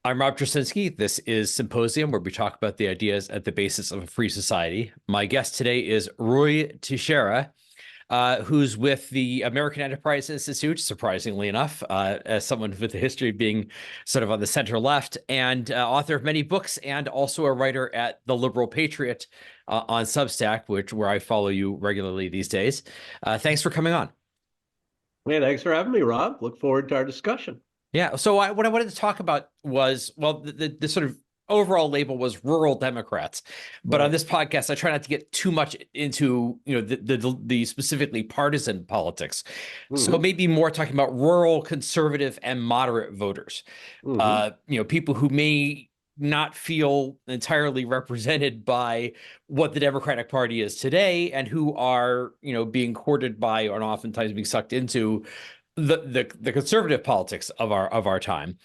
I'm Rob Tracinski. This is Symposium, where we talk about the ideas at the basis of a free society. My guest today is Ruy Teixeira, who's with the American Enterprise Institute, surprisingly enough, as someone with a history of being sort of on the center left, and author of many books, and also a writer at the liberal Patriot on Substack, where I follow you regularly these days. Thanks for coming on. Hey, thanks for having me, Rob. Look forward to our discussion. Yeah. So what I wanted to talk about was, well, the sort of overall label was rural Democrats, but on Right. this podcast, I try not to get too much into the specifically partisan politics. So hmm maybe more talking about rural conservative and moderate voters. hmm People who may not feel entirely represented by what the Democratic Party is today, and who are being courted by and oftentimes being sucked into the conservative politics of our time.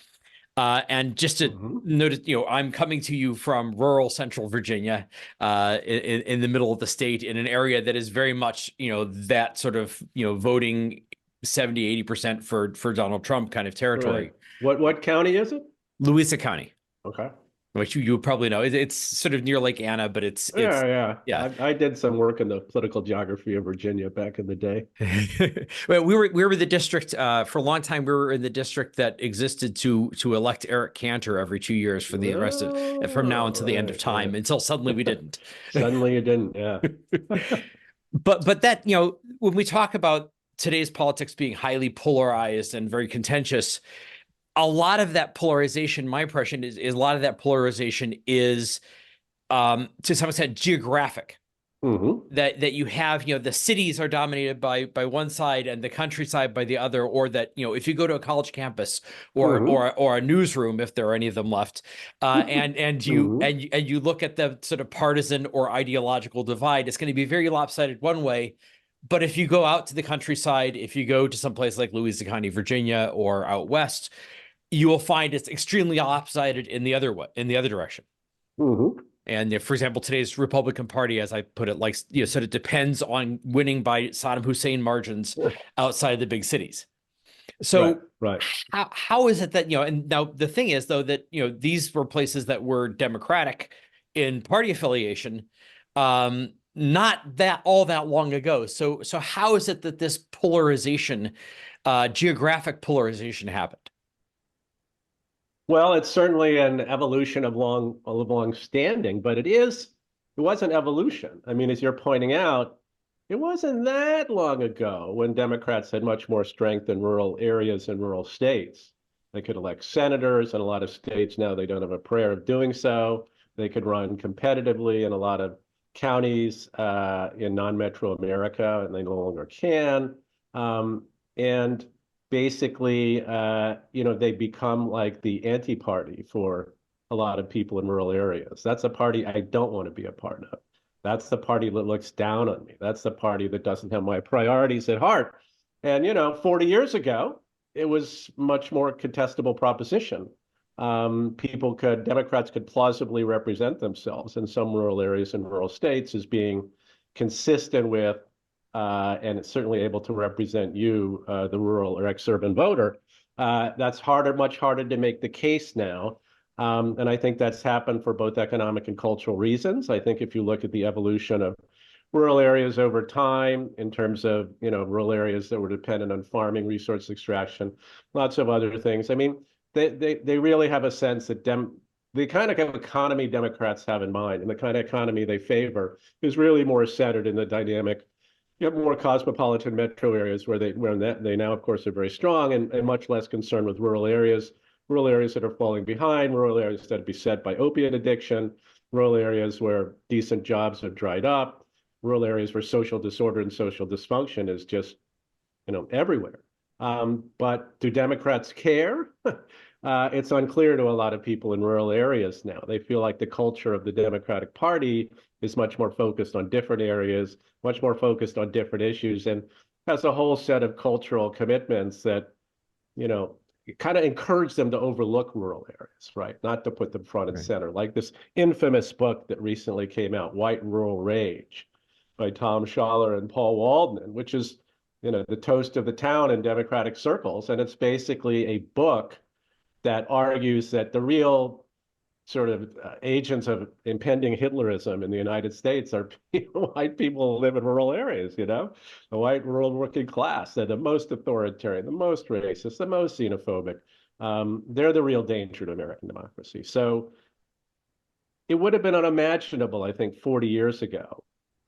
And just to hmm notice, I'm coming to you from rural central Virginia, in the middle of the state, in an area that is very much, that sort of, voting 70-80% for Donald Trump kind of Right. territory. What county is it? Louisa County, Okay. which you would probably know. It's sort of near Lake Anna, but it's Yeah, yeah. yeah. I did some work in the political geography of Virginia back in the day. Well, we were the district for a long time. We were in the district that existed to elect Eric Cantor every 2 years for the rest of from now Oh, until the end of right, time, until suddenly we right. didn't. Suddenly you didn't. Yeah. But that, when we talk about today's politics being highly polarized and very contentious, a lot of that polarization, my impression is a lot of that polarization is to some extent geographic. hmm That you have, the cities are dominated by one side and the countryside by the other, or that, if you go to a college campus or hmm or a newsroom, if there are any of them left, and you hmm and you look at the sort of partisan or ideological divide, it's going to be very lopsided one way. But if you go out to the countryside, if you go to some place like Louisa County, Virginia, or out west, you will find it's extremely lopsided in the other way, in the other direction. hmm And if, for example, today's Republican Party, as I put it, like, sort of depends on winning by Saddam Hussein margins outside of the big cities. Right, So right. how is it that, and now the thing is, though, that, these were places that were Democratic in party affiliation, not that all that long ago. So how is it that this polarization, geographic polarization happened? Well, it's certainly an evolution of long standing, but it was an evolution. I mean, as you're pointing out, it wasn't that long ago when Democrats had much more strength in rural areas and rural states. They could elect senators in a lot of states. Now they don't have a prayer of doing so. They could run competitively in a lot of counties in non-metro America, and they no longer can. And basically, they become like the anti-party for a lot of people in rural areas. That's a party I don't want to be a part of. That's the party that looks down on me. That's the party that doesn't have my priorities at heart. And, 40 years ago, it was much more contestable proposition. Democrats could plausibly represent themselves in some rural areas and rural states as being consistent with and it's certainly able to represent you, the rural or ex-urban voter. That's harder, much harder to make the case now. And I think that's happened for both economic and cultural reasons. I think if you look at the evolution of rural areas over time, in terms of, rural areas that were dependent on farming, resource extraction, lots of other things. I mean, they really have a sense that the kind of economy Democrats have in mind and the kind of economy they favor is really more centered in the dynamic. You have more cosmopolitan metro areas where they now, of course, are very strong and much less concerned with rural areas that are falling behind, rural areas that are beset by opiate addiction, rural areas where decent jobs have dried up, rural areas where social disorder and social dysfunction is just, everywhere. But do Democrats care? It's unclear to a lot of people in rural areas now. They feel like the culture of the Democratic Party is much more focused on different areas, much more focused on different issues, and has a whole set of cultural commitments that, kind of encourage them to overlook rural areas, right? Not to put them front and Right. center. Like this infamous book that recently came out, White Rural Rage, by Tom Schaller and Paul Waldman, which is, the toast of the town in Democratic circles. And it's basically a book that argues that the real sort of agents of impending Hitlerism in the United States are white people who live in rural areas, the white rural working class. They're the most authoritarian, the most racist, the most xenophobic. They're the real danger to American democracy. So it would have been unimaginable, I think, 40 years ago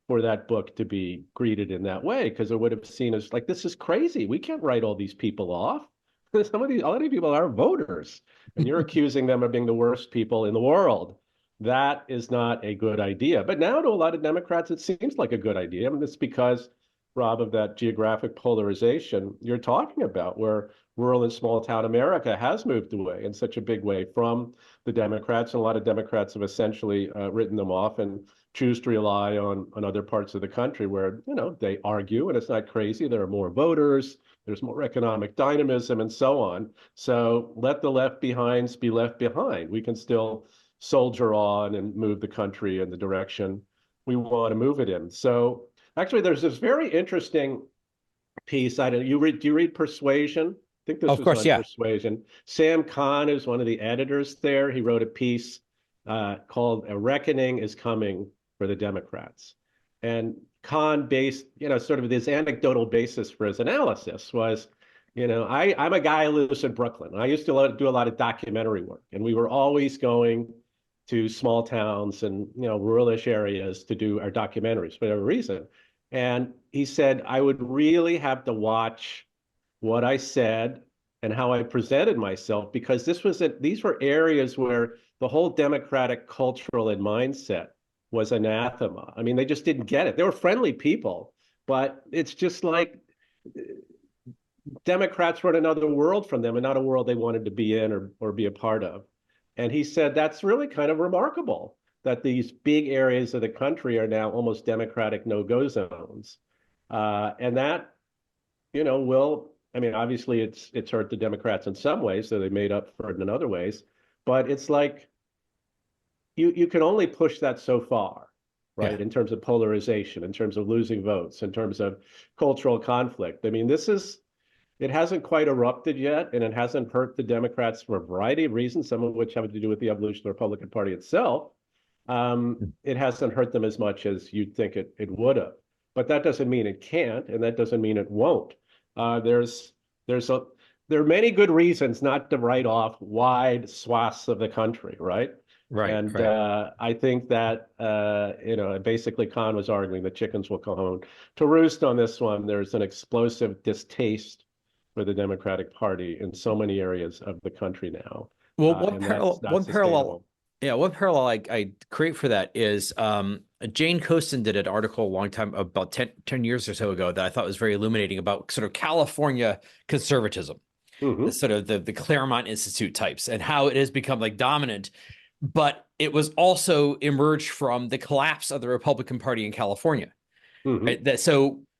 for that book to be greeted in that way, because it would have seen as like, this is crazy. We can't write all these people off. A lot of these people are voters, and you're accusing them of being the worst people in the world. That is not a good idea. But now to a lot of Democrats, it seems like a good idea. I mean, it's because, Rob, of that geographic polarization you're talking about, where rural and small town America has moved away in such a big way from the Democrats. And a lot of Democrats have essentially written them off and choose to rely on other parts of the country where, they argue, and it's not crazy. There are more voters, there's more economic dynamism, and so on. So let the left behinds be left behind. We can still soldier on and move the country in the direction we want to move it in. So actually, there's this very interesting piece. Do you read Persuasion? I think this Of was course, on yeah. Persuasion. Sam Kahn is one of the editors there. He wrote a piece called "A Reckoning is Coming for the Democrats." And Kahn based, sort of this anecdotal basis for his analysis was, I'm a guy who lives in Brooklyn. I used to do a lot of documentary work, and we were always going to small towns and, ruralish areas to do our documentaries for whatever reason. And he said, I would really have to watch what I said and how I presented myself, because these were areas where the whole democratic cultural and mindset was anathema. I mean, they just didn't get it. They were friendly people, but it's just like Democrats were in another world from them, and not a world they wanted to be in or be a part of. And he said that's really kind of remarkable that these big areas of the country are now almost democratic no-go zones. And that, I mean, obviously it's hurt the Democrats in some ways, so they made up for it in other ways. But it's like you can only push that so far, right? Yeah. In terms of polarization, in terms of losing votes, in terms of cultural conflict. I mean, it hasn't quite erupted yet, and it hasn't hurt the Democrats for a variety of reasons, some of which have to do with the evolution of the Republican Party itself. It hasn't hurt them as much as you'd think it would have. But that doesn't mean it can't, and that doesn't mean it won't. There are many good reasons not to write off wide swaths of the country, right? Right, And right. I think that, basically Khan was arguing that chickens will come home to roost on this one. There's an explosive distaste for the Democratic Party in so many areas of the country now. Well, And that's not one parallel, sustainable. yeah, one parallel I create for that is Jane Coaston did an article a long time, about 10 years or so ago, that I thought was very illuminating about sort of California conservatism, the Hmm. sort of the Claremont Institute types, and how it has become like dominant. But it was also emerged from the collapse of the Republican Party in California. Hmm. Right?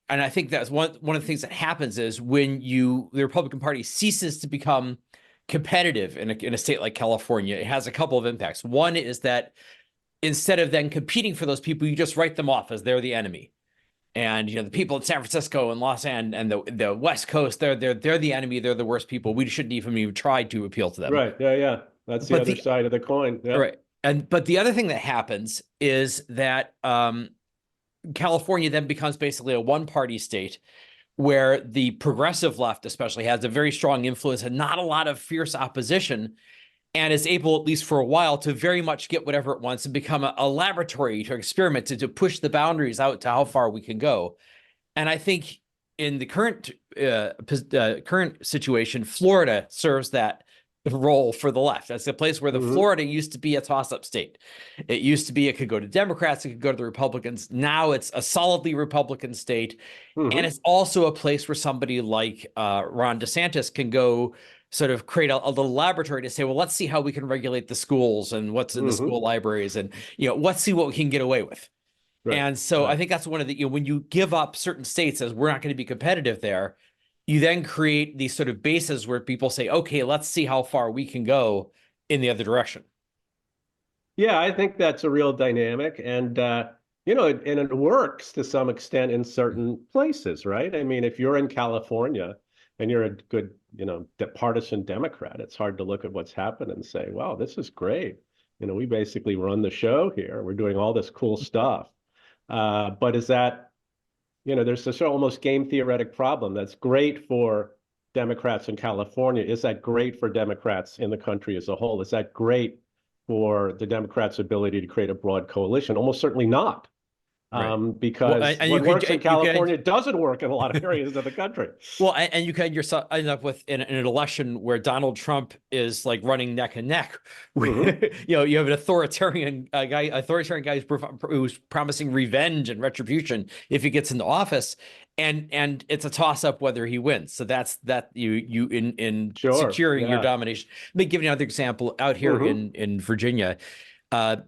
And I think that's one of the things that happens is when the Republican Party ceases to become competitive in a state like California, it has a couple of impacts. One is that instead of then competing for those people, you just write them off as they're the enemy. And the people in San Francisco and Los Angeles and the West Coast, they're the enemy. They're the worst people. We shouldn't even try to appeal to them. Right. Yeah. Yeah. That's the But other the side of the coin. Yeah. right, but the other thing that happens is that California then becomes basically a one-party state where the progressive left especially has a very strong influence and not a lot of fierce opposition, and is able, at least for a while, to very much get whatever it wants and become a laboratory to experiment, to push the boundaries out to how far we can go. And I think in the current situation, Florida serves that role for the left. That's the place where the Hmm. Florida used to be a toss-up state. It used to be it could go to Democrats, it could go to the Republicans. Now it's a solidly Republican state. And Hmm. it's also a place where somebody like Ron DeSantis can go sort of create a little laboratory to say, well, let's see how we can regulate the schools and what's in the Hmm. school libraries, and let's see what we can get away with. Right. And so I Right. think that's one of the, when you give up certain states as we're not going to be competitive there, you then create these sort of bases where people say, okay, let's see how far we can go in the other direction. Yeah, I think that's a real dynamic, and it works to some extent in certain places, right? I mean, if you're in California and you're a good, partisan Democrat, it's hard to look at what's happened and say, wow, this is great. We basically run the show here. We're doing all this cool stuff. But is that, there's this almost game theoretic problem that's great for Democrats in California. Is that great for Democrats in the country as a whole? Is that great for the Democrats' ability to create a broad coalition? Almost certainly not. Right. Well, Because and what works in you could California doesn't work in a lot of areas of the country. well, and you could yourself end up with an election where Donald Trump is like running neck and neck. You have an authoritarian guy who's promising revenge and retribution if he gets into office, and it's a toss up whether he wins. So that's you in Sure, securing your yeah. domination. Let me give you another example out here in Virginia.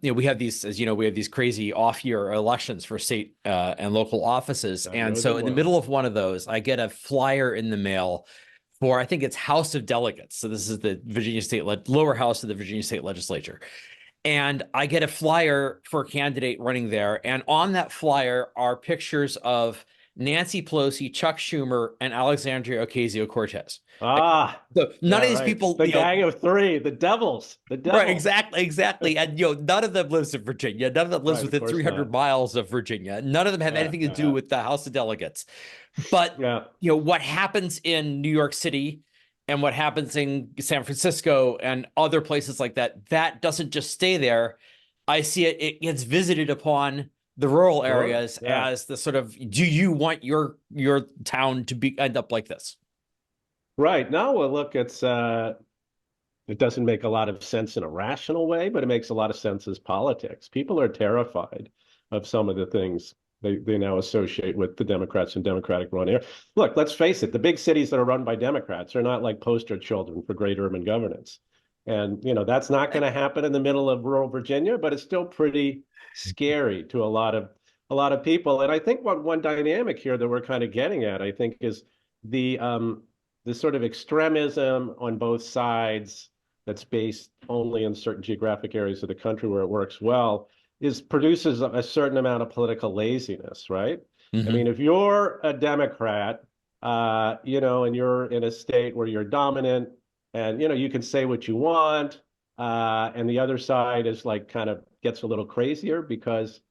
We have these, as you know, we have these crazy off-year elections for state and local offices. And so in the middle of one of those, I get a flyer in the mail for, I think it's House of Delegates. So this is the Virginia State, lower house of the Virginia State Legislature. And I get a flyer for a candidate running there. And on that flyer are pictures of Nancy Pelosi, Chuck Schumer, and Alexandria Ocasio-Cortez. So none of these people, the gang of three, the devils. Right, exactly. And none of them lives in Virginia. None of them lives within 300 miles of Virginia. None of them have anything to do with the House of Delegates. But what happens in New York City and what happens in San Francisco and other places like that, that doesn't just stay there. I see it gets visited upon the rural areas as the sort of, do you want your town to end up like this? Right. No, well, look, it doesn't make a lot of sense in a rational way, but it makes a lot of sense as politics. People are terrified of some of the things they now associate with the Democrats and Democratic run area. Look, let's face it, the big cities that are run by Democrats are not like poster children for great urban governance. And, that's not going to happen in the middle of rural Virginia, but it's still pretty scary to a lot of people. And I think one dynamic here that we're kind of getting at, I think, is the sort of extremism on both sides that's based only in certain geographic areas of the country where it works well produces a certain amount of political laziness, right? I mean, if you're a Democrat, and you're in a state where you're dominant and, you can say what you want, and the other side is like kind of gets a little crazier because,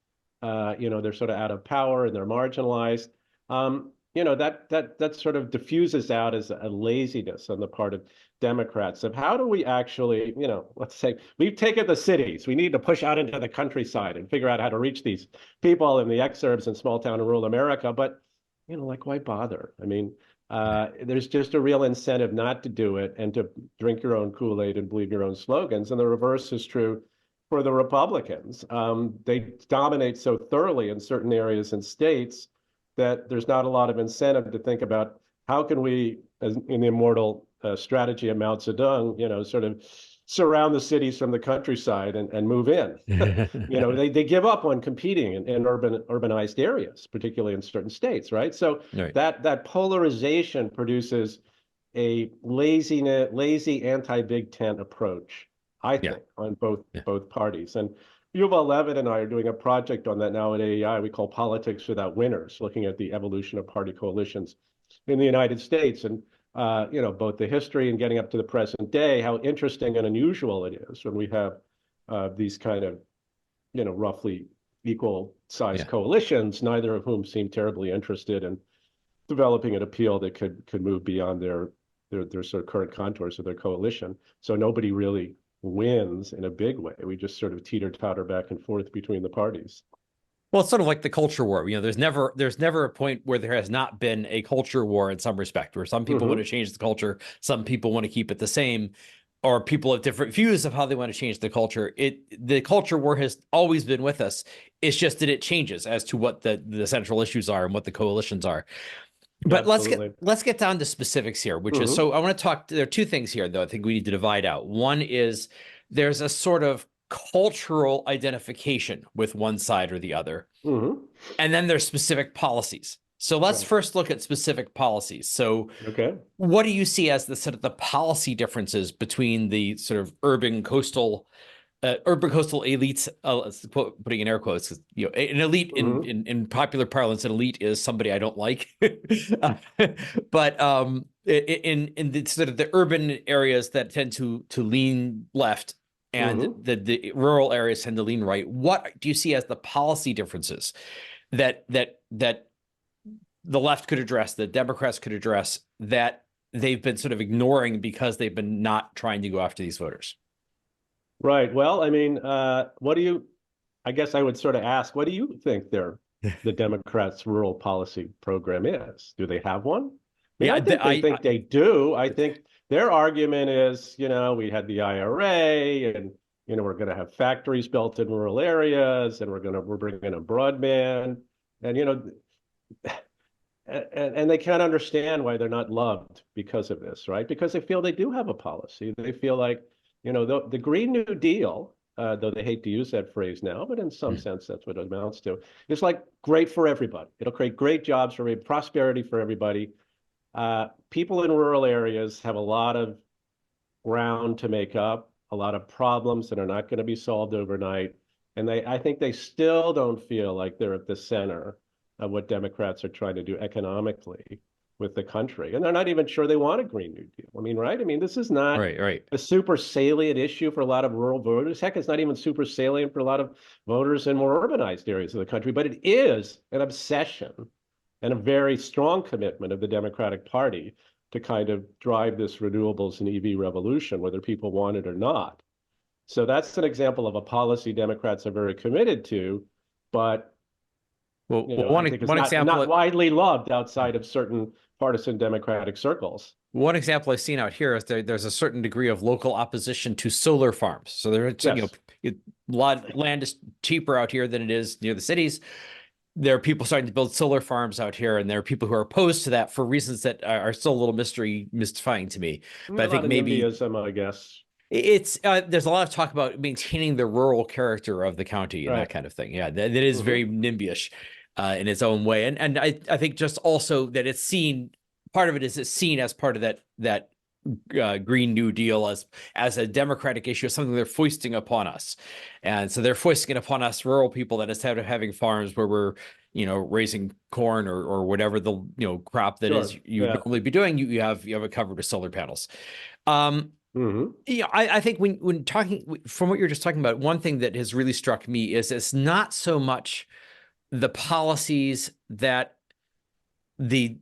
they're sort of out of power and they're marginalized. That sort of diffuses out as a laziness on the part of Democrats of how do we actually, let's say we've taken the cities, we need to push out into the countryside and figure out how to reach these people in the exurbs in small town and rural America. But, why bother? I mean, there's just a real incentive not to do it and to drink your own Kool-Aid and believe your own slogans. And the reverse is true for the Republicans. They dominate so thoroughly in certain areas and states that there's not a lot of incentive to think about how can we, as in the immortal strategy of Mao Zedong, sort of surround the cities from the countryside and move in. They give up on competing in urbanized areas, particularly in certain states, right? So that polarization produces a lazy anti-Big Tent approach, I think, on both parties. And Yuval Levin and I are doing a project on that now at AEI we call Politics Without Winners, looking at the evolution of party coalitions in the United States and, both the history and getting up to the present day, how interesting and unusual it is when we have these kind of, roughly equal sized coalitions, neither of whom seem terribly interested in developing an appeal that could move beyond their sort of current contours of their coalition. So nobody really wins in a big way. We just sort of teeter-totter back and forth between the parties. Well, it's sort of like the culture war. There's never a point where there has not been a culture war in some respect, where some people want to change the culture, some people want to keep it the same, or people have different views of how they want to change the culture. The culture war has always been with us. It's just that it changes as to what the central issues are and what the coalitions are. But let's get down to specifics here, which is, so I want to talk, there are two things here, though, I think we need to divide out. One is there's a sort of cultural identification with one side or the other. And then there's specific policies. So let's first look at specific policies. So what do you see as the sort of the policy differences between the sort of urban coastal elites, putting in air quotes, an elite in popular parlance, an elite is somebody I don't like. But in the sort of the urban areas that tend to lean left, and the rural areas tend to lean right. What do you see as the policy differences that the left could address, that Democrats could address, that they've been sort of ignoring because they've been not trying to go after these voters? Right. Well, I mean, I guess I would sort of ask, what do you think the Democrats' rural policy program is? Do they have one? I mean, Yeah, I think they do. I think their argument is, we had the IRA, and we're going to have factories built in rural areas, and we're bringing in broadband, and and they can't understand why they're not loved because of this, right? Because they feel they do have a policy. They feel like, the Green New Deal, though they hate to use that phrase now, but in some sense, that's what it amounts to. It's like great for everybody. It'll create great jobs for everybody, prosperity for everybody. People in rural areas have a lot of ground to make up, a lot of problems that are not going to be solved overnight. And I think they still don't feel like they're at the center of what Democrats are trying to do economically with the country. And they're not even sure they want a Green New Deal. I mean, right? I mean, this is not a super salient issue for a lot of rural voters. Heck, it's not even super salient for a lot of voters in more urbanized areas of the country, but it is an obsession and a very strong commitment of the Democratic Party to kind of drive this renewables and EV revolution, whether people want it or not. So that's an example of a policy Democrats are very committed to, but one example, not widely loved outside of certain partisan Democratic circles. One example I've seen out here is there's a certain degree of local opposition to solar farms. So there's a lot of land is cheaper out here than it is near the cities. There are people starting to build solar farms out here, and there are people who are opposed to that for reasons that are still a little mystifying to me. But I think maybe NIMBYism, I guess. It's there's a lot of talk about maintaining the rural character of the county and that kind of thing. Yeah, that is very NIMBY-ish in its own way, and I think just also that it's seen, part of it is it's seen as part of that Green New Deal as a Democratic issue, something they're foisting upon us, and so they're foisting it upon us rural people that instead of having farms where we're raising corn or whatever the crop that is you would normally be doing, you have it covered with solar panels. I think when talking from what you're just talking about, one thing that has really struck me is it's not so much the policies that the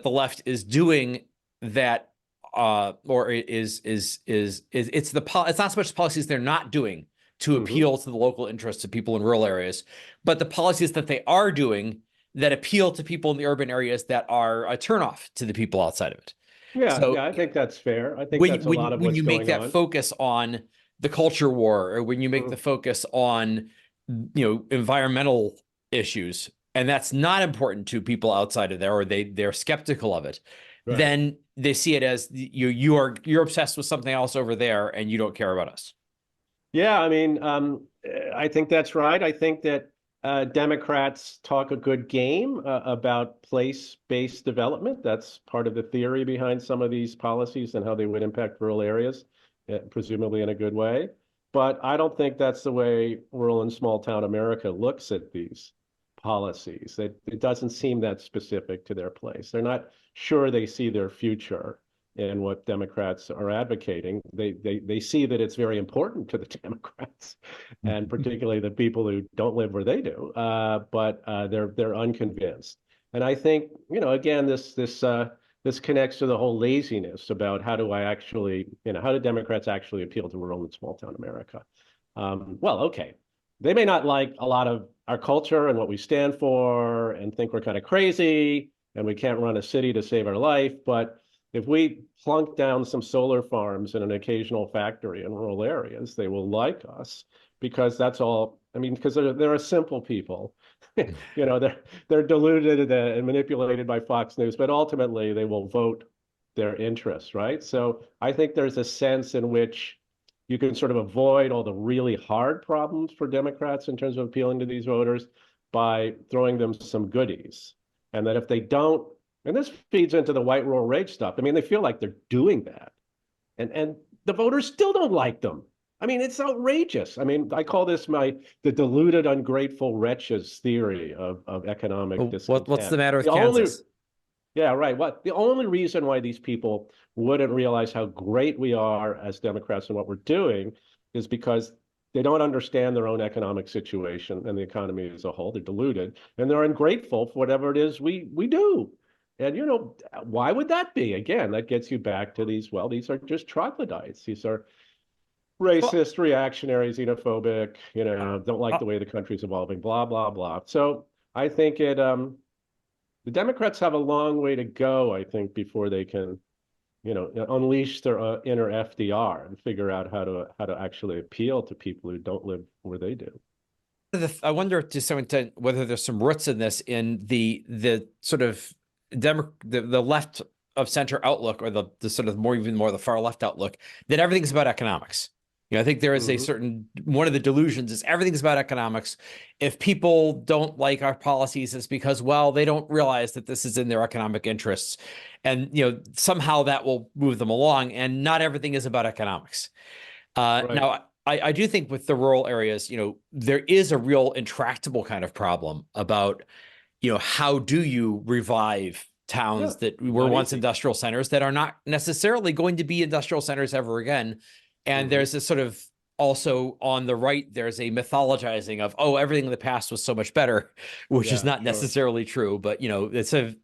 left is doing that or it's not so much policies they're not doing to appeal to the local interests of people in rural areas, but the policies that they are doing that appeal to people in the urban areas that are a turnoff to the people outside of it. Yeah, I think that's fair. I think that's a lot of what's going on. When you make that focus on the culture war, or when you make the focus on, environmental issues, and that's not important to people outside of there, or they're skeptical of it, then they see it as you're obsessed with something else over there, and you don't care about us. Yeah, I mean, I think that's right. I think that Democrats talk a good game about place-based development. That's part of the theory behind some of these policies and how they would impact rural areas, presumably in a good way. But I don't think that's the way rural and small-town America looks at these policies. It doesn't seem that specific to their place. They're not sure they see their future in what Democrats are advocating. They see that it's very important to the Democrats, and particularly the people who don't live where they do, but they're unconvinced. And I think, again, this connects to the whole laziness about how do Democrats actually appeal to rural and small town America? Well, okay, they may not like a lot of our culture and what we stand for and think we're kind of crazy and we can't run a city to save our life, but if we plunk down some solar farms and an occasional factory in rural areas, they will like us, because that's all. I mean, because they're a simple people. They're deluded and manipulated by Fox News, but ultimately they will vote their interests, right? So I think there's a sense in which you can sort of avoid all the really hard problems for Democrats in terms of appealing to these voters by throwing them some goodies. And that if they don't, and this feeds into the white rural rage stuff. I mean, they feel like they're doing that. And the voters still don't like them. I mean, it's outrageous. I mean, I call this the deluded, ungrateful wretches theory of economic discontent. What's the matter with Kansas? Yeah, right. What the only reason why these people wouldn't realize how great we are as Democrats and what we're doing is because they don't understand their own economic situation and the economy as a whole. They're deluded and they're ungrateful for whatever it is we do. And why would that be? Again, that gets you back to these, well, these are just troglodytes. These are Well, racist, reactionary, xenophobic, don't like uh, the way the country's evolving, blah, blah, blah. So I think the Democrats have a long way to go, I think, before they can, unleash their inner FDR and figure out how to actually appeal to people who don't live where they do. I wonder to some extent whether there's some roots in this in the sort of the left of center outlook, or the sort of even more the far left outlook, that everything's about economics. I think there is a Hmm. certain, one of the delusions is everything's about economics. If people don't like our policies, it's because, well, they don't realize that this is in their economic interests. And, somehow that will move them along. And not everything is about economics. Right. Now, I do think with the rural areas, there is a real intractable kind of problem about, how do you revive Yeah. towns that were Not once easy. industrial centers that are not necessarily going to be industrial centers ever again. And Hmm. there's this sort of, also on the right, there's a mythologizing of, oh, everything in the past was so much better, which is Yeah, not sure. necessarily true. But, it's a,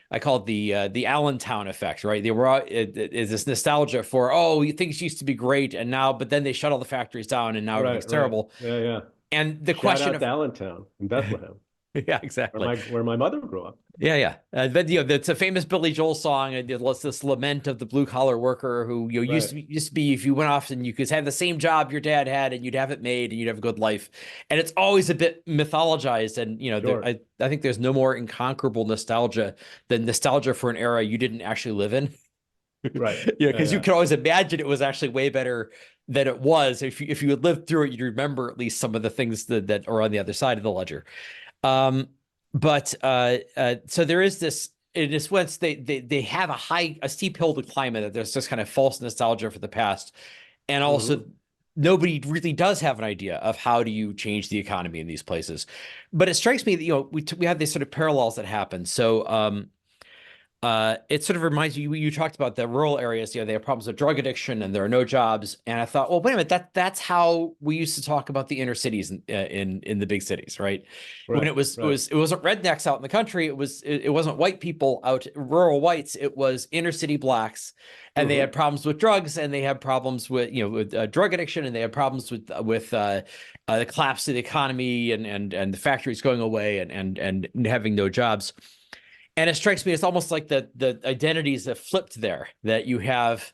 I call it the Allentown effect, right? They were it is this nostalgia for, oh, things used to be great, and now, but then they shut all the factories down, and now everything's Right, right. terrible. Yeah, yeah. And the Shout question out to of, Allentown in Bethlehem, yeah, where exactly. my mother grew up. Yeah, yeah. But it's a famous Billy Joel song, and it's this lament of the blue collar worker who used Right. to be if you went off and you could have the same job your dad had, and you'd have it made, and you'd have a good life. And it's always a bit mythologized, and Sure. I think there's no more inconquerable nostalgia than nostalgia for an era you didn't actually live in. Right. Yeah, Because you yeah. can always imagine it was actually way better than it was. If you had lived through it, you'd remember at least some of the things that are on the other side of the ledger. Um, but so there is this, in this sense, they have a steep hill to climb, and that there's just kind of false nostalgia for the past, and also Hmm. nobody really does have an idea of how do you change the economy in these places. But it strikes me that we have these sort of parallels that happen. So it sort of reminds you talked about the rural areas, they have problems with drug addiction and there are no jobs. And I thought, well, wait a minute, that's how we used to talk about the inner cities in the big cities, right? When Right, right. it wasn't rednecks out in the country, it wasn't white people out, rural whites, it was inner city blacks, and they had Hmm. problems with drugs, and they had problems with with drug addiction, and they had problems with the collapse of the economy, and the factories going away, and having no jobs. And it strikes me, it's almost like the identities that flipped there, that you have.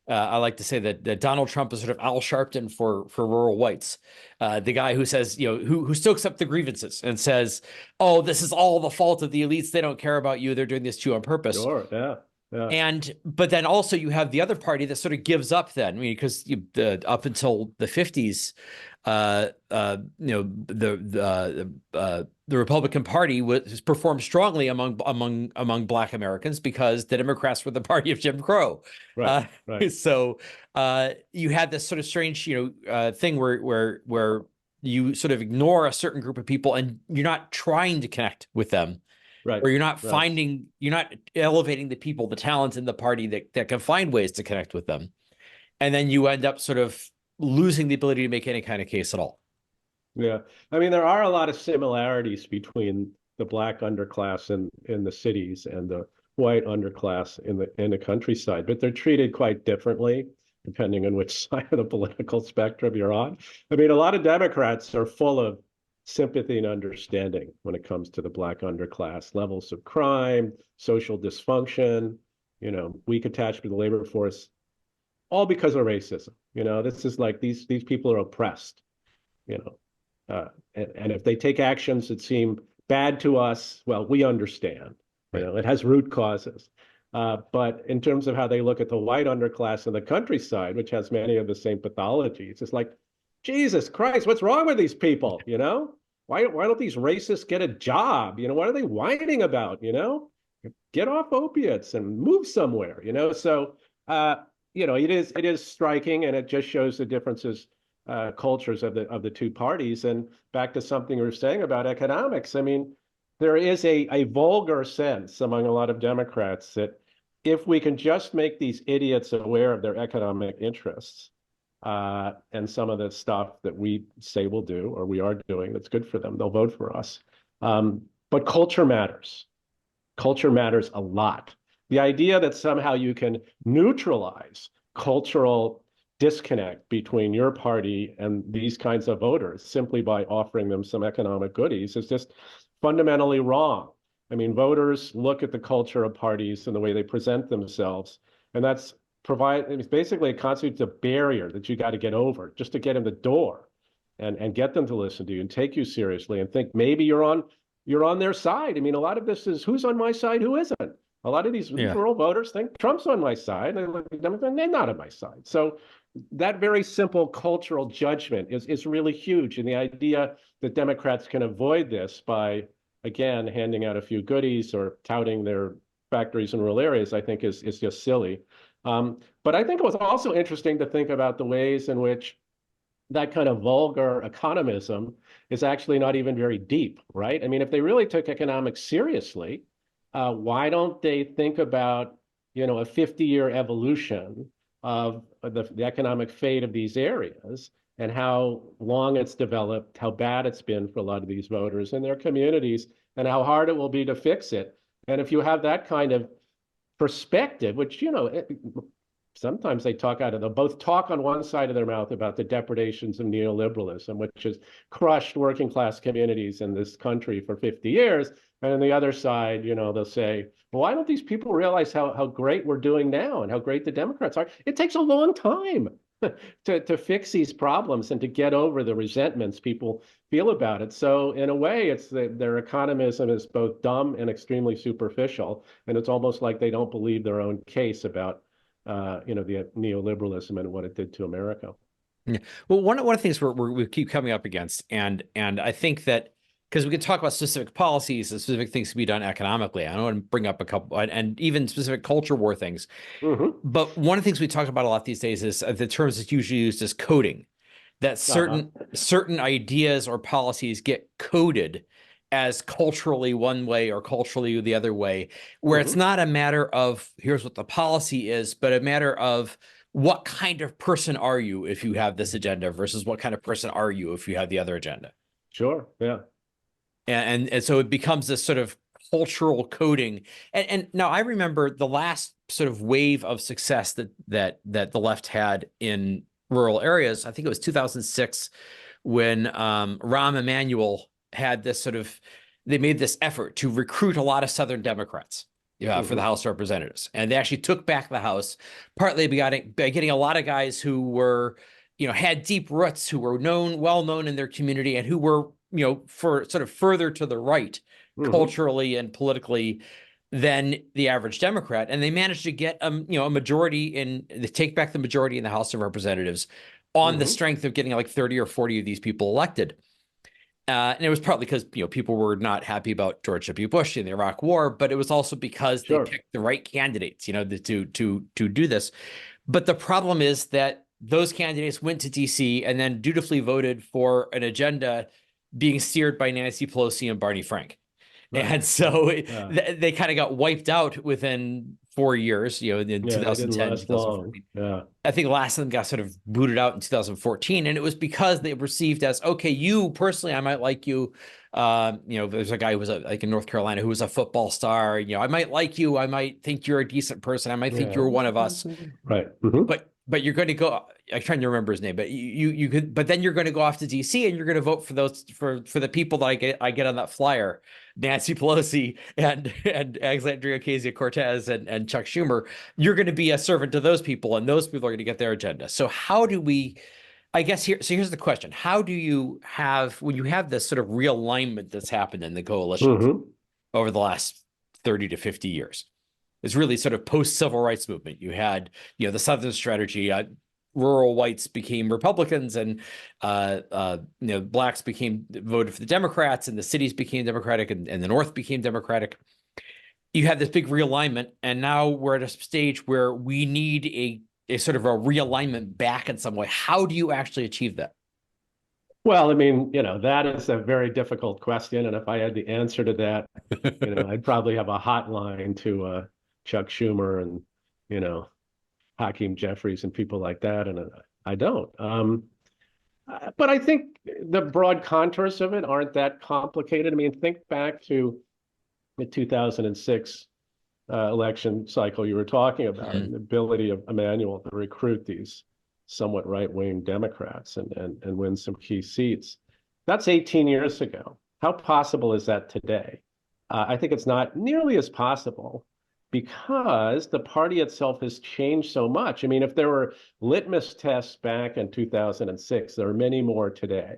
I like to say that Donald Trump is sort of Al Sharpton for rural whites, the guy who says, who stokes up the grievances and says, "Oh, this is all the fault of the elites. They don't care about you. They're doing this to you on purpose." Sure. Yeah. Yeah. And but then also you have the other party that sort of gives up then. I mean, because up until the 50s, the Republican Party was performed strongly among Black Americans because the Democrats were the party of Jim Crow. Right. Uh, Right. so you had this sort of strange, thing where you sort of ignore a certain group of people and you're not trying to connect with them, Right. or Right. you're not elevating the people, the talent in the party that can find ways to connect with them. And then you end up sort of losing the ability to make any kind of case at all. Yeah. I mean, there are a lot of similarities between the black underclass in the cities and the white underclass in the countryside, but they're treated quite differently depending on which side of the political spectrum you're on. I mean, a lot of Democrats are full of sympathy and understanding when it comes to the black underclass, levels of crime, social dysfunction, weak attachment to the labor force, all because of racism. This is like these people are oppressed, you know. And if they take actions that seem bad to us, well, we understand. Right. It has root causes. But in terms of how they look at the white underclass in the countryside, which has many of the same pathologies, it's like, Jesus Christ, what's wrong with these people? Why don't these racists get a job? What are they whining about? Get off opiates and move somewhere. So it is striking, and it just shows the differences cultures of the two parties. And back to something we were saying about economics. I mean, there is a vulgar sense among a lot of Democrats that if we can just make these idiots aware of their economic interests, and some of the stuff that we say we'll do or we are doing that's good for them, they'll vote for us. But culture matters. Culture matters a lot. The idea that somehow you can neutralize cultural disconnect between your party and these kinds of voters simply by offering them some economic goodies is just fundamentally wrong. I mean, voters look at the culture of parties and the way they present themselves, and it's basically, it constitutes a barrier that you got to get over just to get in the door and get them to listen to you and take you seriously and think maybe you're on their side. I mean, a lot of this is who's on my side, who isn't. A lot of these rural voters think Trump's on my side, and they look at them and they're not on my side. So that very simple cultural judgment is really huge. And the idea that Democrats can avoid this by, again, handing out a few goodies or touting their factories in rural areas, I think is just silly. But I think it was also interesting to think about the ways in which that kind of vulgar economism is actually not even very deep, right? I mean, if they really took economics seriously, why don't they think about, a 50-year evolution of the economic fate of these areas and how long it's developed, how bad it's been for a lot of these voters and their communities, and how hard it will be to fix it. And if you have that kind of perspective, which, sometimes they both talk on one side of their mouth about the depredations of neoliberalism, which has crushed working class communities in this country for 50 years. And on the other side, they'll say, well, why don't these people realize how great we're doing now and how great the Democrats are? It takes a long time to fix these problems and to get over the resentments people feel about it. So in a way, it's their economism is both dumb and extremely superficial. And it's almost like they don't believe their own case about the neoliberalism and what it did to America. Yeah. Well, one of the things we keep coming up against, and I think that because we can talk about specific policies and specific things to be done economically. I don't want to bring up a couple, and even specific culture war things. But one of the things we talk about a lot these days is the terms that's usually used as coding, that certain ideas or policies get coded as culturally one way or culturally the other way, where it's not a matter of here's what the policy is, but a matter of what kind of person are you if you have this agenda versus what kind of person are you if you have the other agenda. Sure. Yeah. And so it becomes this sort of cultural coding. And now I remember the last sort of wave of success that the left had in rural areas. I think it was 2006 when Rahm Emanuel had this they made this effort to recruit a lot of Southern Democrats for the House of Representatives. And they actually took back the House, partly by getting a lot of guys who were, had deep roots, who were well known in their community and who were, for sort of further to the right culturally and politically than the average Democrat. And they managed to get, a majority they take back the majority in the House of Representatives on the strength of getting like 30 or 40 of these people elected. And it was partly because, people were not happy about George W. Bush in the Iraq War, but it was also because they picked the right candidates, to do this. But the problem is that those candidates went to DC and then dutifully voted for an agenda being steered by Nancy Pelosi and Barney Frank. Right. And so they kind of got wiped out within 4 years, in 2010, 2014. Yeah. I think the last of them got sort of booted out in 2014. And it was because they were perceived as, okay, you personally, I might like you. There's a guy who was like in North Carolina who was a football star. I might like you. I might think you're a decent person. I might think you're one of us. Right. But you're going to go, I'm trying to remember his name, but you could, but then you're going to go off to DC and you're going to vote for those, for the people that I get on that flyer, Nancy Pelosi and Alexandria Ocasio-Cortez and Chuck Schumer. You're going to be a servant to those people and those people are going to get their agenda. So how do we, I guess here's the question. How do you have, when you have this sort of realignment that's happened in the coalition over the last 30 to 50 years? It's really sort of post-civil rights movement. You had, the Southern strategy, rural whites became Republicans and, blacks voted for the Democrats and the cities became Democratic and the North became Democratic. You had this big realignment. And now we're at a stage where we need a sort of a realignment back in some way. How do you actually achieve that? Well, I mean, that is a very difficult question. And if I had the answer to that, I'd probably have a hotline to Chuck Schumer and, you know, Hakeem Jeffries and people like that. And I don't. But I think the broad contours of it aren't that complicated. I mean, think back to the 2006 election cycle you were talking about, and the ability of Emmanuel to recruit these somewhat right-wing Democrats and win some key seats. That's 18 years ago. How possible is that today? I think it's not nearly as possible because the party itself has changed so much. I mean, if there were litmus tests back in 2006, there are many more today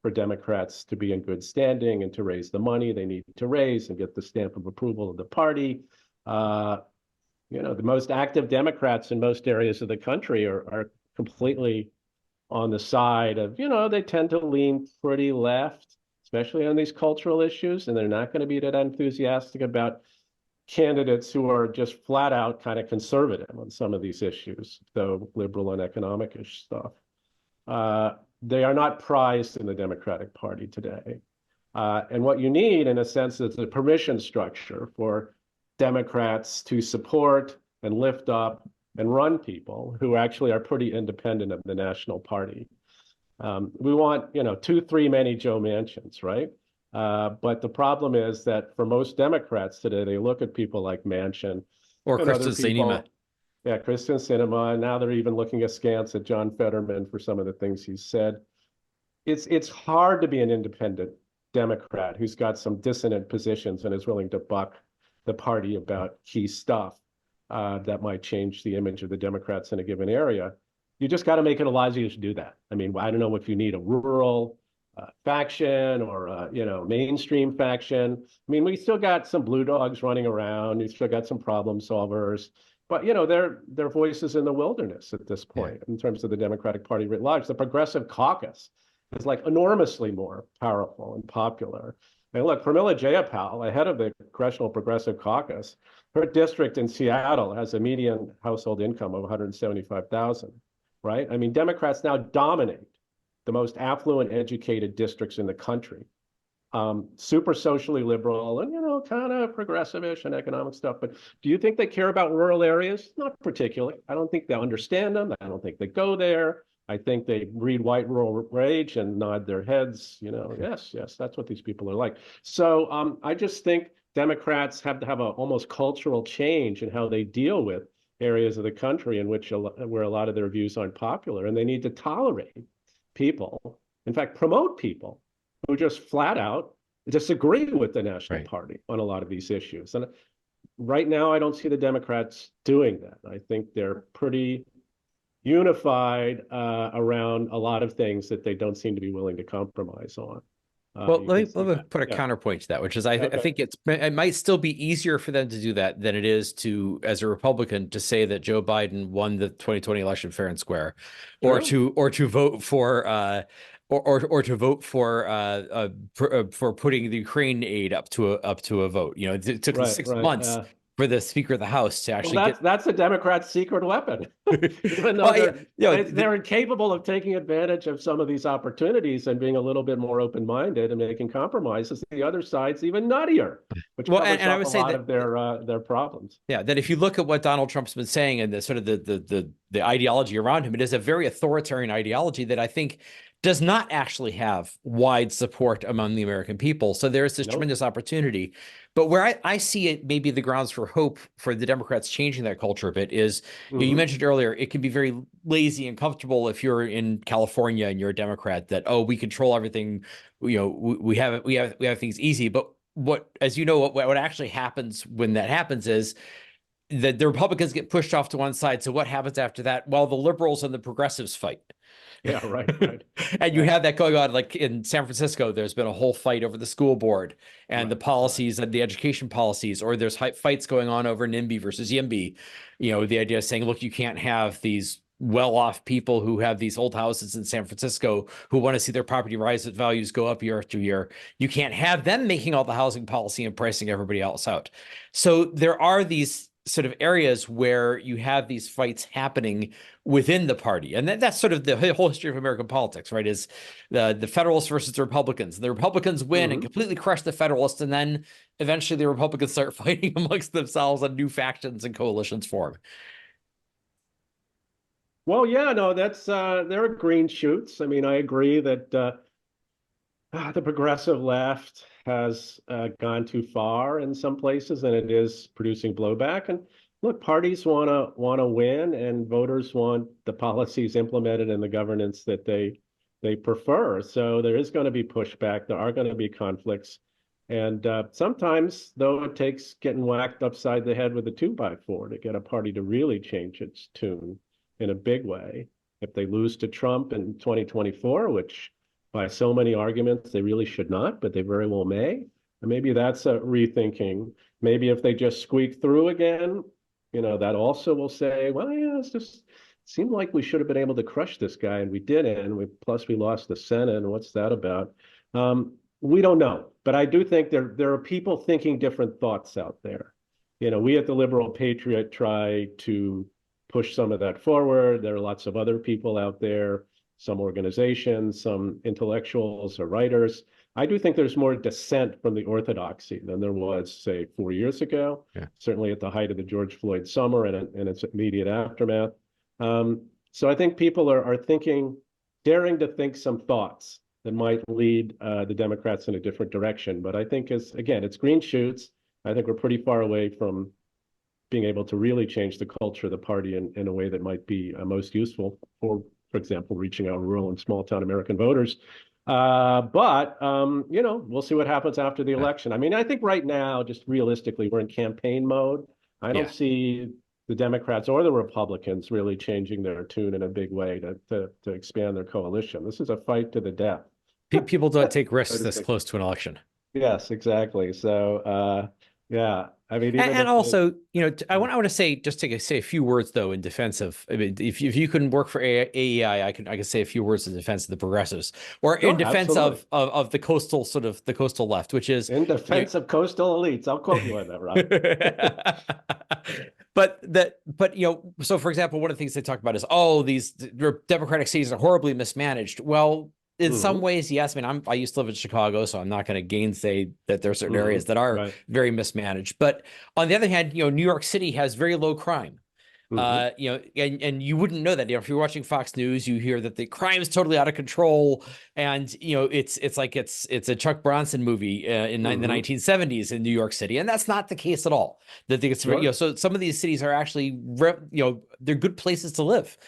for Democrats to be in good standing and to raise the money they need to raise and get the stamp of approval of the party. Uh, the most active Democrats in most areas of the country are completely on the side of, they tend to lean pretty left, especially on these cultural issues, and they're not going to be that enthusiastic about candidates who are just flat out kind of conservative on some of these issues, though liberal and economic-ish stuff. They are not prized in the Democratic Party today. And what you need, in a sense, is a permission structure for Democrats to support and lift up and run people who actually are pretty independent of the national party. We want, too many Joe Manchins, right? But the problem is that for most Democrats today, they look at people like Manchin Or and other Kristen people. Sinema. Yeah, Kristen Sinema, and now they're even looking askance at John Fetterman for some of the things he's said. It's hard to be an independent Democrat who's got some dissonant positions and is willing to buck the party about key stuff that might change the image of the Democrats in a given area. You just got to make it a lot easier to do that. I mean, I don't know if you need a rural faction or mainstream faction. I mean, we still got some blue dogs running around. You still got some problem solvers, but they're voices in the wilderness at this point in terms of the Democratic Party writ large. The Progressive Caucus is like enormously more powerful and popular. And look, Pramila Jayapal, ahead of the Congressional Progressive Caucus, her district in Seattle has a median household income of 175,000, right? I mean, Democrats now dominate the most affluent, educated districts in the country. Super socially liberal and, kind of progressive-ish and economic stuff. But do you think they care about rural areas? Not particularly. I don't think they understand them. I don't think they go there. I think they read White Rural Rage and nod their heads, yes, that's what these people are like. So I just think Democrats have to have a almost cultural change in how they deal with areas of the country in which where a lot of their views aren't popular, and they need to tolerate people, in fact, promote people who just flat out disagree with the National Party on a lot of these issues. And right now, I don't see the Democrats doing that. I think they're pretty unified around a lot of things that they don't seem to be willing to compromise on. Well, let me put a counterpoint to that, which is I think it might still be easier for them to do that than it is to, as a Republican, to say that Joe Biden won the 2020 election fair and square, or to vote for or to vote for putting the Ukraine aid up to a vote. It took 6 months for the Speaker of the House to actually that's a Democrat's secret weapon. Even though they're incapable of taking advantage of some of these opportunities and being a little bit more open-minded and making compromises, the other side's even nuttier, which covers up I would say a lot of their problems. Yeah, that if you look at what Donald Trump's been saying and the sort of the ideology around him, it is a very authoritarian ideology that I think does not actually have wide support among the American people. So there's this tremendous opportunity. But where I see it, maybe the grounds for hope for the Democrats changing that culture a bit is, you mentioned earlier, it can be very lazy and comfortable if you're in California and you're a Democrat that, we control everything, we have things easy. But what actually happens when that happens is that the Republicans get pushed off to one side. So what happens after that? Well, the liberals and the progressives fight. Yeah, right. And you have that going on, like in San Francisco, there's been a whole fight over the school board and the policies and the education policies, or there's fights going on over NIMBY versus YIMBY. The idea of saying, look, you can't have these well-off people who have these old houses in San Francisco who want to see their property values go up year after year. You can't have them making all the housing policy and pricing everybody else out. So there are these sort of areas where you have these fights happening within the party. And that's sort of the whole history of American politics, right? Is the Federalists versus the Republicans. The Republicans win and completely crush the Federalists, and then eventually the Republicans start fighting amongst themselves and new factions and coalitions form. Well, yeah, no, that's there are green shoots. I mean, I agree that the progressive left has gone too far in some places, and it is producing blowback. And look, parties want to win, and voters want the policies implemented and the governance that they prefer. So there is going to be pushback. There are going to be conflicts, and sometimes, though, it takes getting whacked upside the head with a 2x4 to get a party to really change its tune in a big way. If they lose to Trump in 2024, which by so many arguments they really should not, but they very well may. And maybe that's a rethinking. Maybe if they just squeak through again, that also will say, well, yeah, it's just seemed like we should have been able to crush this guy, and we didn't. And plus we lost the Senate, and what's that about? We don't know, but I do think there are people thinking different thoughts out there. We at the Liberal Patriot try to push some of that forward. There are lots of other people out there, some organizations, some intellectuals or writers. I do think there's more dissent from the orthodoxy than there was, say, 4 years ago, certainly at the height of the George Floyd summer and its immediate aftermath. So I think people are daring to think some thoughts that might lead the Democrats in a different direction. But I think, it's green shoots. I think we're pretty far away from being able to really change the culture of the party in a way that might be most useful for example, reaching out rural and small town American voters. But we'll see what happens after the election. I mean, I think right now, just realistically, we're in campaign mode. I don't see the Democrats or the Republicans really changing their tune in a big way to expand their coalition. This is a fight to the death. People don't take risks this close to an election. Yes, exactly. So, yeah. I mean, and also, I want to say say a few words though in defense of. I mean, if you can work for AEI, I can say a few words in defense of the progressives, or in defense of the coastal left, which is in defense of coastal elites. I'll quote you on that, Rob. So for example, one of the things they talk about is, these Democratic cities are horribly mismanaged. Well, in some ways, yes. I mean, I used to live in Chicago, so I'm not going to gainsay that there are certain areas that are very mismanaged. But on the other hand, New York City has very low crime. And you wouldn't know that. If you're watching Fox News, you hear that the crime is totally out of control, and it's like it's a Chuck Bronson movie in the 1970s in New York City, and that's not the case at all. So some of these cities are actually they're good places to live.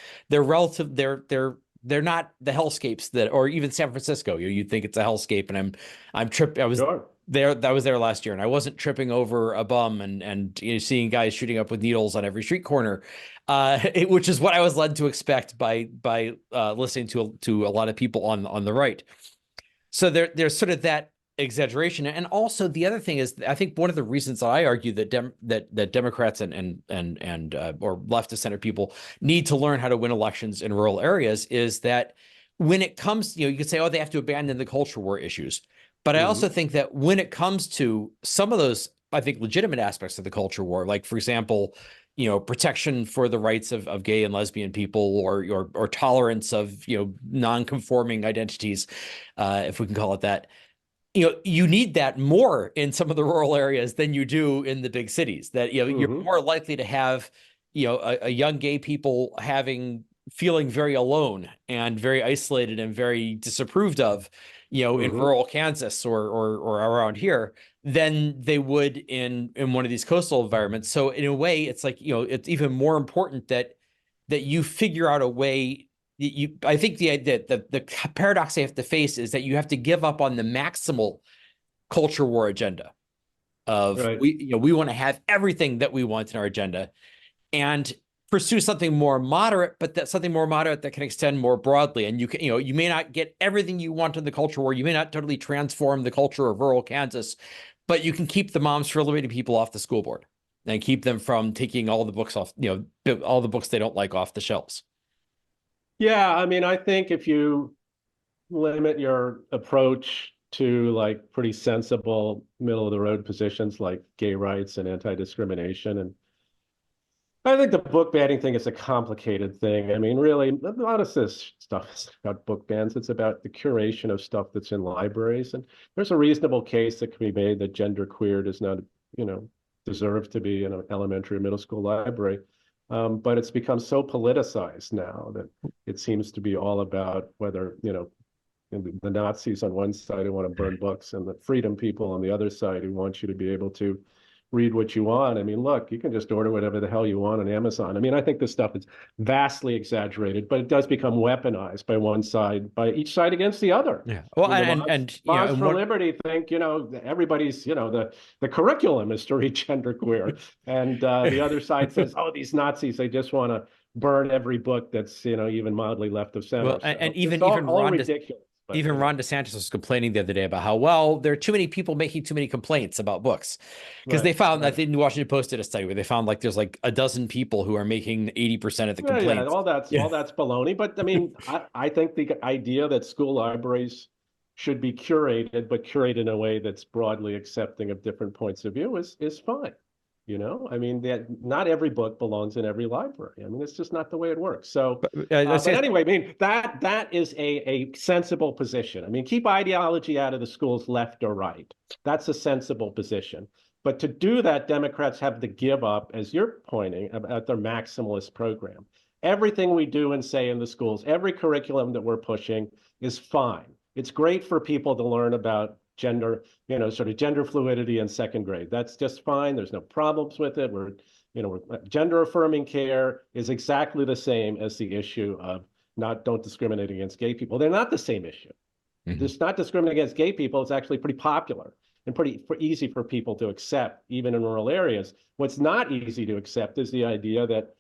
They're not the hellscapes or even San Francisco. You'd think it's a hellscape, and I'm tripping. I was there last year, and I wasn't tripping over a bum and seeing guys shooting up with needles on every street corner, which is what I was led to expect by listening to a lot of people on the right. So there's sort of that exaggeration. And also the other thing is, I think one of the reasons I argue that that Democrats and or leftist center people need to learn how to win elections in rural areas is that when it comes, you could say, they have to abandon the culture war issues. But I also think that when it comes to some of those, I think, legitimate aspects of the culture war, like, for example, protection for the rights of gay and lesbian people, or tolerance of, non-conforming identities, if we can call it that, you need that more in some of the rural areas than you do in the big cities. That, you're more likely to have, a young gay people feeling very alone and very isolated and very disapproved of, in rural Kansas or around here than they would in one of these coastal environments. So in a way, it's like, it's even more important that you figure out a way. I think the paradox they have to face is that you have to give up on the maximal culture war agenda of we want to have everything that we want in our agenda, and pursue something more moderate, but that's something more moderate that can extend more broadly. And you may not get everything you want in the culture war. You may not totally transform the culture of rural Kansas, but you can keep the moms for liberating people off the school board and keep them from taking all the books off, all the books they don't like off the shelves. Yeah, I mean, I think if you limit your approach to like pretty sensible middle of the road positions like gay rights and anti-discrimination and I think the book banning thing is a complicated thing. I mean, really, a lot of this stuff is about book bans. It's about the curation of stuff that's in libraries. And there's a reasonable case that can be made that genderqueer does not, deserve to be in an elementary or middle school library. But it's become so politicized now that it seems to be all about whether, the Nazis on one side who want to burn books and the freedom people on the other side who want you to be able to read what you want. I mean, look, you can just order whatever the hell you want on Amazon. I mean, I think this stuff is vastly exaggerated, but it does become weaponized by one side, by each side against the other. Yeah. Well, I mean, Moms for Liberty think, everybody's, the curriculum is to read genderqueer. And the other side says, oh, these Nazis, they just want to burn every book that's, even mildly left of center. Well, and even ridiculous. Even Ron DeSantis was complaining the other day about how, well, there are too many people making too many complaints about books. Because they found, I think the Washington Post did a study where they found like there's like a dozen people who are making 80% of the complaints. Yeah, all that's baloney. But I mean, I think the idea that school libraries should be curated, but curated in a way that's broadly accepting of different points of view is fine. I mean, not every book belongs in every library. I mean, it's just not the way it works. So, but anyway, I mean, that is a sensible position. I mean, keep ideology out of the schools, left or right. That's a sensible position. But to do that, Democrats have to give up, as you're pointing, about their maximalist program. Everything we do and say in the schools, every curriculum that we're pushing is fine. It's great for people to learn about gender, sort of gender fluidity in second grade. That's just fine. There's no problems with it. We're gender affirming care is exactly the same as the issue of don't discriminate against gay people. They're not the same issue. Just not discriminating against gay people is actually pretty popular and pretty easy for people to accept, even in rural areas. What's not easy to accept is the idea that,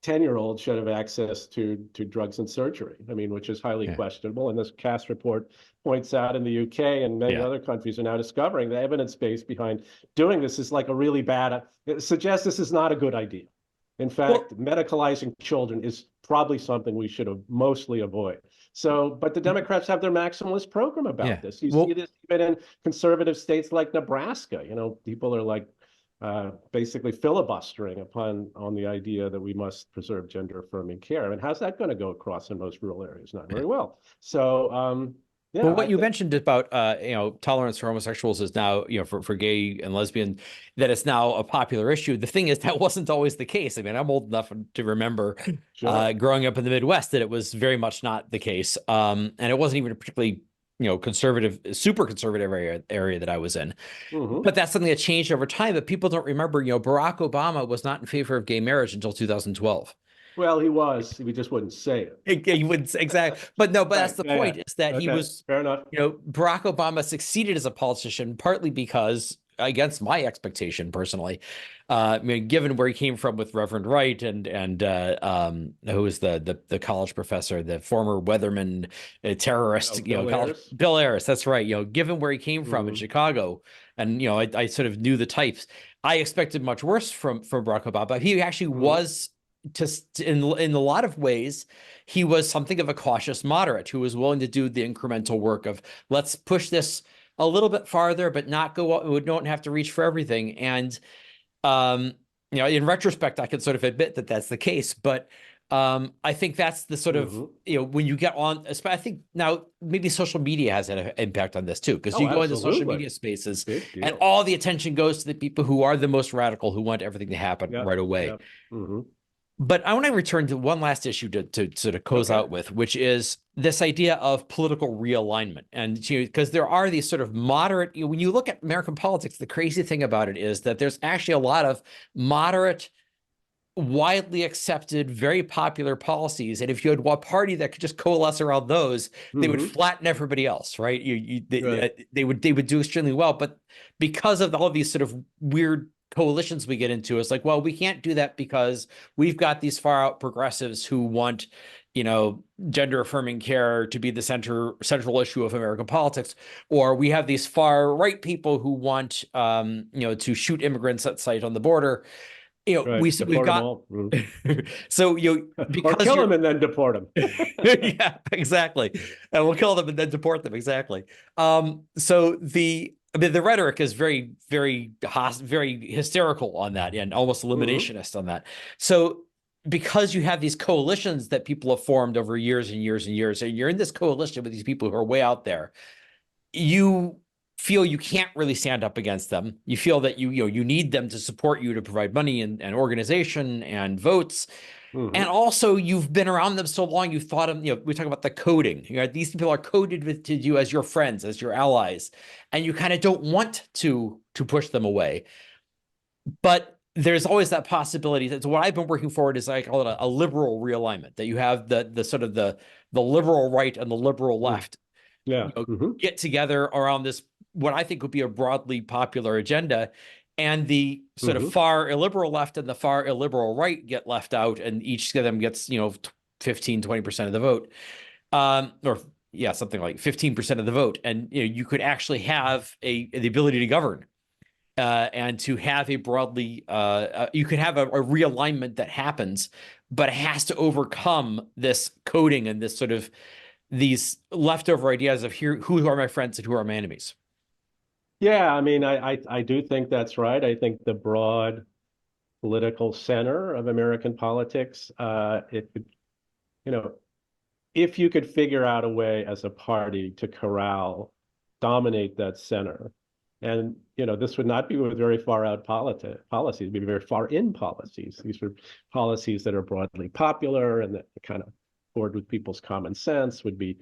10-year-olds should have access to drugs and surgery. I mean, which is highly questionable. And this Cass report points out in the UK and many other countries are now discovering the evidence base behind doing this is like a really bad, it suggests this is not a good idea. In fact, medicalizing children is probably something we should have mostly avoid. So, but the Democrats have their maximalist program about this. You see this even in conservative states like Nebraska. People are like, basically filibustering on the idea that we must preserve gender affirming care. I mean, how's that going to go across in most rural areas? Not very well. So, well, what you mentioned about tolerance for homosexuals is now, for gay and lesbian, that it's now a popular issue. The thing is, that wasn't always the case. I mean, I'm old enough to remember growing up in the Midwest that it was very much not the case. And it wasn't even a particularly super conservative area that I was in. But that's something that changed over time. But people don't remember, Barack Obama was not in favor of gay marriage until 2012. Well, he was. He just wouldn't say it. He wouldn't exactly. But no, but that's the point is that he was, fair enough. Barack Obama succeeded as a politician partly because, against my expectation personally, I mean, given where he came from with Reverend Wright and who was the college professor, the former Weatherman terrorist, Bill Ayers. That's right. Given where he came from in Chicago, and I sort of knew the types. I expected much worse from Barack Obama. He actually was. In a lot of ways, he was something of a cautious moderate who was willing to do the incremental work of let's push this a little bit farther, but not go up. We don't have to reach for everything. And in retrospect, I can sort of admit that that's the case. But I think that's the sort of when you get on. I think now maybe social media has an impact on this too, because you go into social media spaces and all the attention goes to the people who are the most radical, who want everything to happen right away. But I want to return to one last issue to sort of close out with, which is this idea of political realignment. And because there are these sort of moderate, when you look at American politics, the crazy thing about it is that there's actually a lot of moderate, widely accepted, very popular policies. And if you had one party that could just coalesce around those, they would flatten everybody else, right? They would do extremely well. But because of all of these sort of weird coalitions we get into, it's like, well, we can't do that because we've got these far out progressives who want, gender affirming care to be the central issue of American politics, or we have these far right people who want, to shoot immigrants at sight on the border. We've got so because or kill them and then deport them. Yeah, exactly. And we'll kill them and then deport them. Exactly. So I mean, the rhetoric is very, very, very hysterical on that and almost eliminationist on that. So because you have these coalitions that people have formed over years and years and years, and you're in this coalition with these people who are way out there, you feel you can't really stand up against them. You feel that you need them to support you, to provide money and organization and votes. And also, you've been around them so long, you've thought of, we talk about the coding. These people are coded to you as your friends, as your allies, and you kind of don't want to push them away. But there's always that possibility. That's what I've been working forward is I call it a liberal realignment, that you have the sort of the liberal right and the liberal left get together around this, what I think would be a broadly popular agenda. And the sort of far illiberal left and the far illiberal right get left out, and each of them gets, 15, 20% of the vote. Or yeah, something like 15% of the vote. And you could actually have the ability to govern. And to have a broadly, you could have a realignment that happens, but it has to overcome this coding and this sort of these leftover ideas of who are my friends and who are my enemies. Yeah, I mean, I do think that's right. I think the broad political center of American politics, it could, if you could figure out a way as a party to dominate that center, and this would not be with very far out policies, it'd be very far in policies. These are policies that are broadly popular and that kind of accord with people's common sense, would be,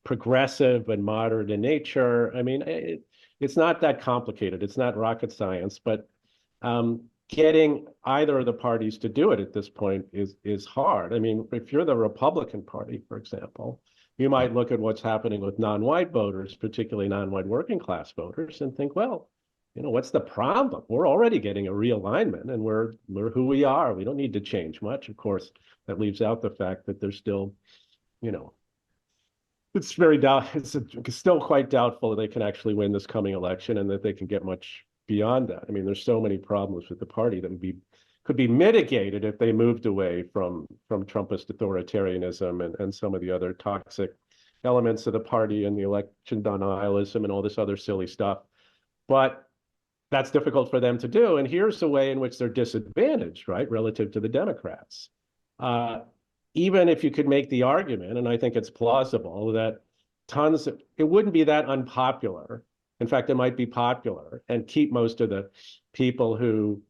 progressive and moderate in nature. I mean, it's not that complicated. It's not rocket science, but getting either of the parties to do it at this point is hard. I mean, if you're the Republican Party, for example, you might look at what's happening with non-white voters, particularly non-white working class voters, and think, well, what's the problem? We're already getting a realignment, and we're who we are. We don't need to change much. Of course, that leaves out the fact that there's still, it's still quite doubtful that they can actually win this coming election and that they can get much beyond that. I mean, there's so many problems with the party that could be mitigated if they moved away from Trumpist authoritarianism and some of the other toxic elements of the party and the election denialism and all this other silly stuff. But that's difficult for them to do. And here's the way in which they're disadvantaged, right, relative to the Democrats. Even if you could make the argument, and I think it's plausible, that it wouldn't be that unpopular. In fact, it might be popular and keep most of the people who,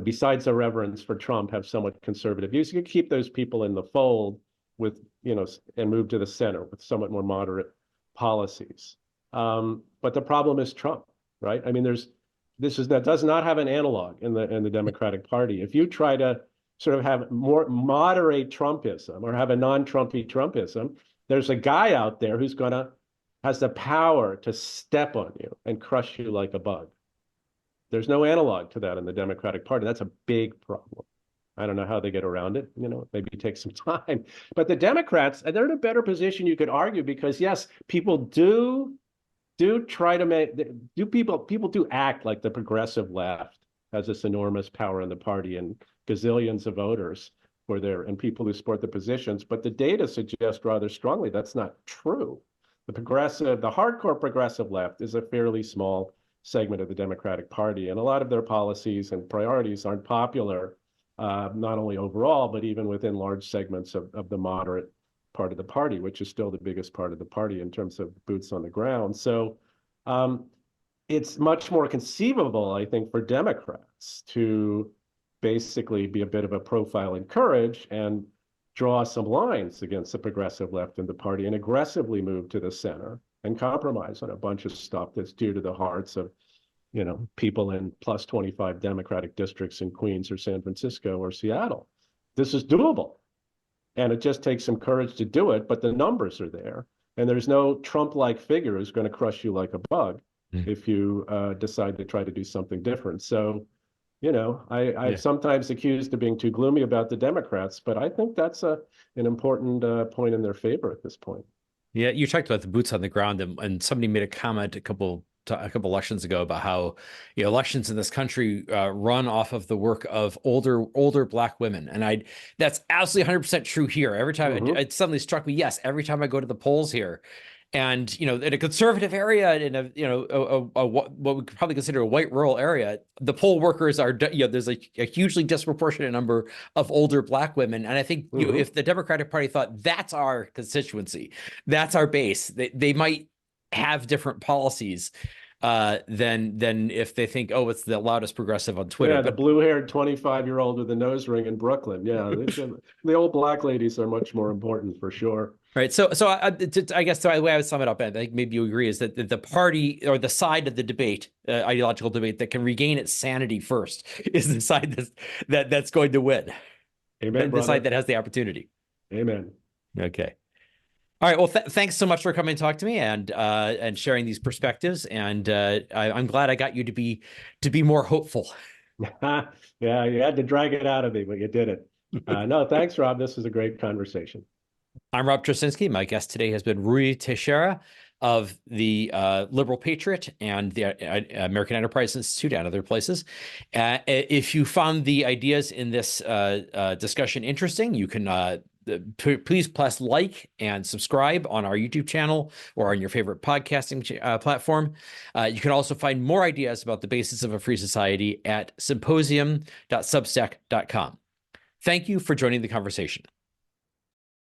besides a reverence for Trump, have somewhat conservative views. You could keep those people in the fold with, and move to the center with somewhat more moderate policies. But the problem is Trump, right? I mean, that does not have an analog in the Democratic Party. If you try to sort of have more moderate Trumpism or have a non-Trumpy Trumpism, there's a guy out there who's has the power to step on you and crush you like a bug. There's no analog to that in the Democratic Party. That's a big problem. I don't know how they get around it. Maybe it takes some time. But the Democrats, they're in a better position, you could argue, because yes, people do try to people do act like the progressive left has this enormous power in the party and gazillions of voters and people who support the positions. But the data suggest rather strongly that's not true. The hardcore progressive left is a fairly small segment of the Democratic Party, and a lot of their policies and priorities aren't popular, not only overall, but even within large segments of the moderate part of the party, which is still the biggest part of the party in terms of boots on the ground. So it's much more conceivable, I think, for Democrats to basically be a bit of a profile in courage and draw some lines against the progressive left in the party and aggressively move to the center and compromise on a bunch of stuff that's dear to the hearts of, people in plus 25 Democratic districts in Queens or San Francisco or Seattle. This is doable. And it just takes some courage to do it, but the numbers are there. And there's no Trump-like figure who's going to crush you like a bug if you decide to try to do something different. So, I'm sometimes accused of being too gloomy about the Democrats, but I think that's an important point in their favor at this point. Yeah, you talked about the boots on the ground, and somebody made a comment a couple elections ago about how elections in this country run off of the work of older Black women, and that's absolutely 100% true here. Every time it suddenly struck me, yes, every time I go to the polls here, And, in a conservative area, in what we could probably consider a white rural area, the poll workers are, there's a hugely disproportionate number of older Black women. And I think if the Democratic Party thought that's our constituency, that's our base, they might have different policies than if they think, oh, it's the loudest progressive on Twitter. Yeah, the blue-haired 25-year-old with a nose ring in Brooklyn. Yeah, the old Black ladies are much more important for sure. Right. So I guess the way I would sum it up, and I think maybe you agree, is that the party or the side of the debate, ideological debate, that can regain its sanity first is the side that's going to win. Amen, the side that has the opportunity. Amen. Okay. All right. Well, thanks so much for coming to talk to me and sharing these perspectives. And I'm glad I got you to be more hopeful. Yeah, you had to drag it out of me, but you did it. No, thanks, Rob. This was a great conversation. I'm Rob Tracinski. My guest today has been Ruy Teixeira of the Liberal Patriot and the American Enterprise Institute and other places. If you found the ideas in this discussion interesting, you can please press like and subscribe on our YouTube channel or on your favorite podcasting platform. You can also find more ideas about the basis of a free society at symposium.substack.com. Thank you for joining the conversation.